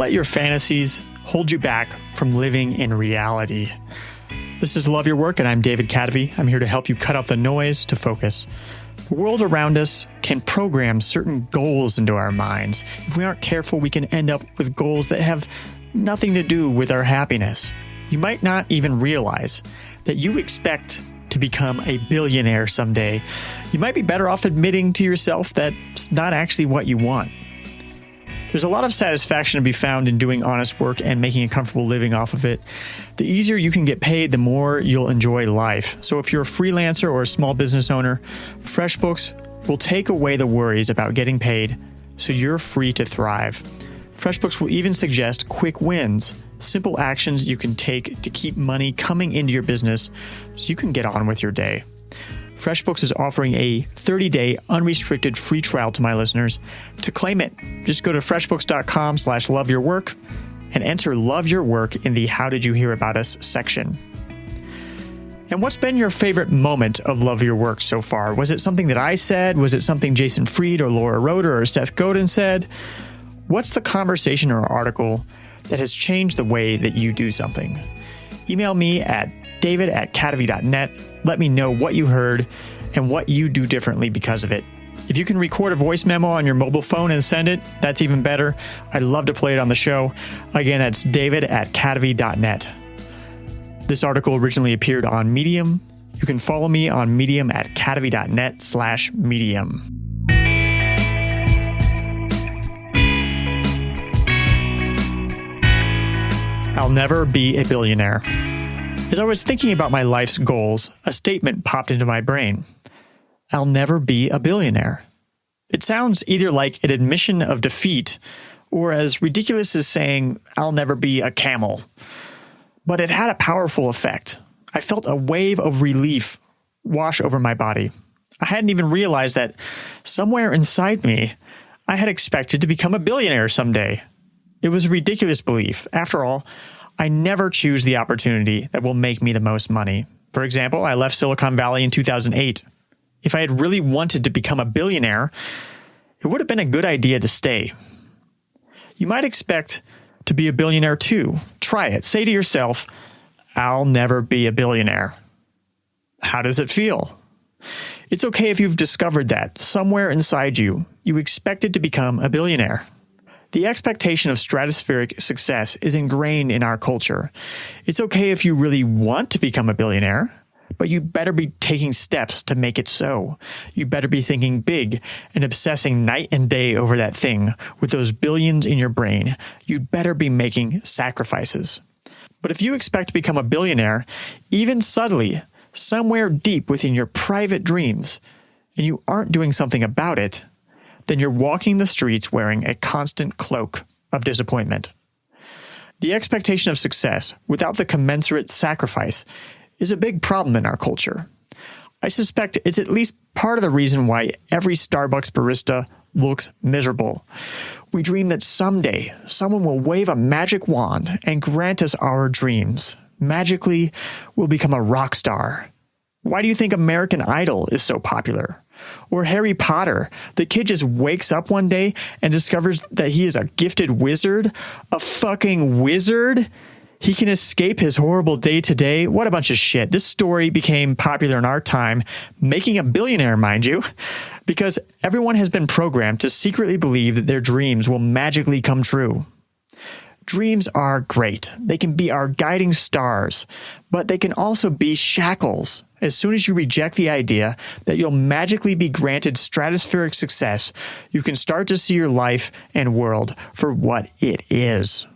let your fantasies hold you back from living in reality. This is Love Your Work, and I'm David Cadavy. I'm here to help you cut out the noise to focus. The world around us can program certain goals into our minds. If we aren't careful, we can end up with goals that have nothing to do with our happiness. You might not even realize that you expect to become a billionaire someday. You might be better off admitting to yourself that it's not actually what you want. There's a lot of satisfaction to be found in doing honest work and making a comfortable living off of it. The easier you can get paid, the more you'll enjoy life. So if you're a freelancer or a small business owner, FreshBooks will take away the worries about getting paid so you're free to thrive. FreshBooks will even suggest quick wins, simple actions you can take to keep money coming into your business so you can get on with your day. FreshBooks is offering a 30-day unrestricted free trial to my listeners. To claim it, just go to freshbooks.com/loveyourwork and enter Love Your Work in the How Did You Hear About Us section. And what's been your favorite moment of Love Your Work so far? Was it something that I said? Was it something Jason Fried or Laura Roeder or Seth Godin said? What's the conversation or article that has changed the way that you do something? Email me at david@cadavy.net. Let me know what you heard and what you do differently because of it. If you can record a voice memo on your mobile phone and send it, that's even better. I'd love to play it on the show. Again, that's david@cadavy.net. This article originally appeared on Medium. You can follow me on Medium at cadavy.net/medium. I'll never be a billionaire. As I was thinking about my life's goals, a statement popped into my brain. I'll never be a billionaire. It sounds either like an admission of defeat or as ridiculous as saying, I'll never be a camel. But it had a powerful effect. I felt a wave of relief wash over my body. I hadn't even realized that somewhere inside me, I had expected to become a billionaire someday. It was a ridiculous belief. After all, I never choose the opportunity that will make me the most money. For example, I left Silicon Valley in 2008. If I had really wanted to become a billionaire, it would have been a good idea to stay. You might expect to be a billionaire too. Try it. Say to yourself, I'll never be a billionaire. How does it feel? It's okay if you've discovered that somewhere inside you, you expected to become a billionaire. The expectation of stratospheric success is ingrained in our culture. It's okay if you really want to become a billionaire, but you better be taking steps to make it so. You better be thinking big and obsessing night and day over that thing with those billions in your brain. You'd better be making sacrifices. But if you expect to become a billionaire, even subtly, somewhere deep within your private dreams, and you aren't doing something about it, then you're walking the streets wearing a constant cloak of disappointment. The expectation of success without the commensurate sacrifice is a big problem in our culture. I suspect it's at least part of the reason why every Starbucks barista looks miserable. We dream that someday someone will wave a magic wand and grant us our dreams. Magically, we'll become a rock star. Why do you think American Idol is so popular? Or Harry Potter, the kid just wakes up one day and discovers that he is a gifted wizard, a fucking wizard. He can escape his horrible day-to-day. What a bunch of shit. This story became popular in our time, making a billionaire, mind you, because everyone has been programmed to secretly believe that their dreams will magically come true. Dreams are great. They can be our guiding stars, but they can also be shackles. As soon as you reject the idea that you'll magically be granted stratospheric success, you can start to see your life and world for what it is.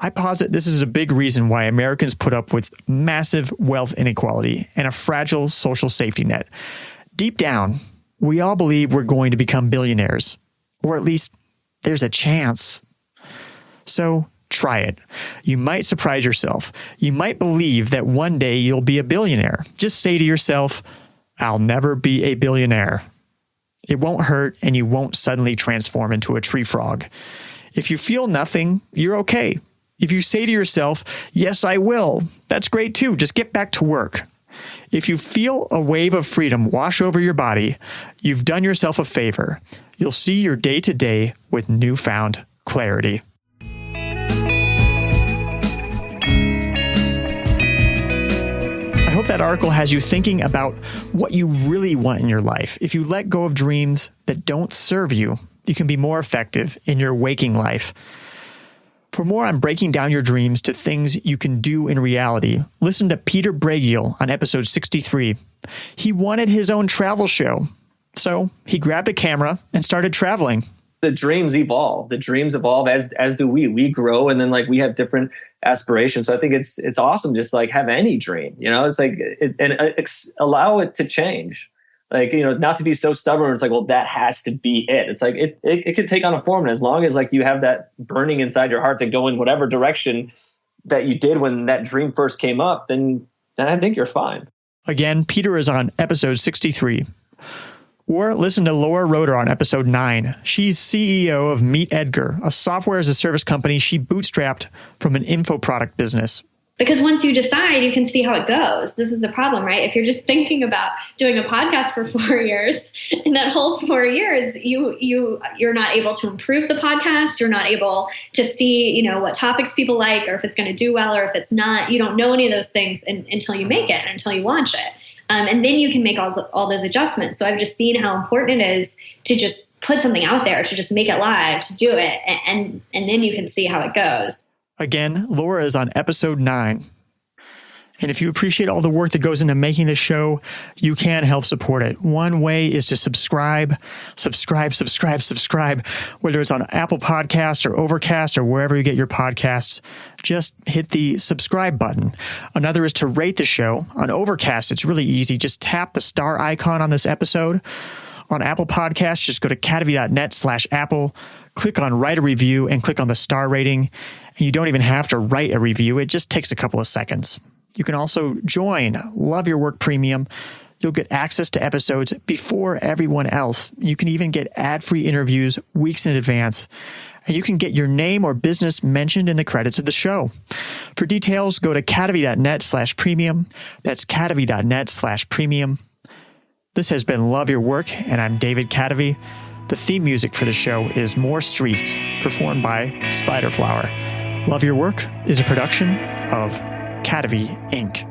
I posit this is a big reason why Americans put up with massive wealth inequality and a fragile social safety net. Deep down, we all believe we're going to become billionaires, or at least there's a chance. So try it. You might surprise yourself. You might believe that one day you'll be a billionaire. Just say to yourself, I'll never be a billionaire. It won't hurt and you won't suddenly transform into a tree frog. If you feel nothing, you're okay. If you say to yourself, yes, I will, that's great too. Just get back to work. If you feel a wave of freedom wash over your body, you've done yourself a favor. You'll see your day-to-day with newfound clarity. that article has you thinking about what you really want in your life. If you let go of dreams that don't serve you, you can be more effective in your waking life. For more on breaking down your dreams to things you can do in reality, listen to Peter Bragiel on episode 63. He wanted his own travel show, so he grabbed a camera and started traveling. The dreams evolve. The dreams evolve as do we. We grow, and then like we have different aspirations. So I think it's awesome just like have any dream. It's like allow it to change. Like, not to be so stubborn. It's like, well, that has to be it. It's like it could take on a form, and as long as like you have that burning inside your heart to go in whatever direction that you did when that dream first came up, then I think you're fine. Again, Peter is on episode 63. Or listen to Laura Roeder on episode 9. She's CEO of Meet Edgar, a software as a service company she bootstrapped from an info product business. Because once you decide, you can see how it goes. This is the problem, right? If you're just thinking about doing a podcast for 4 years, in that whole 4 years, you're not able to improve the podcast. You're not able to see, what topics people like, or if it's going to do well, or if it's not. You don't know any of those things until you make it, until you launch it. And then you can make all those adjustments. So I've just seen how important it is to just put something out there, to just make it live, to do it. And then you can see how it goes. Again, Laura is on episode 9. And if you appreciate all the work that goes into making this show, you can help support it. One way is to subscribe, whether it's on Apple Podcasts or Overcast or wherever you get your podcasts. Just hit the subscribe button. Another is to rate the show. On Overcast, it's really easy. Just tap the star icon on this episode. On Apple Podcasts, just go to cadavy.net/Apple, click on write a review, and click on the star rating. And you don't even have to write a review. It just takes a couple of seconds. You can also join Love Your Work Premium. You'll get access to episodes before everyone else. You can even get ad-free interviews weeks in advance. And you can get your name or business mentioned in the credits of the show. For details, go to cadavy.net/premium. That's cadavy.net/premium. This has been Love Your Work, and I'm David Cadavy. The theme music for the show is More Streets, performed by Spiderflower. Love Your Work is a production of Cadavy, Inc.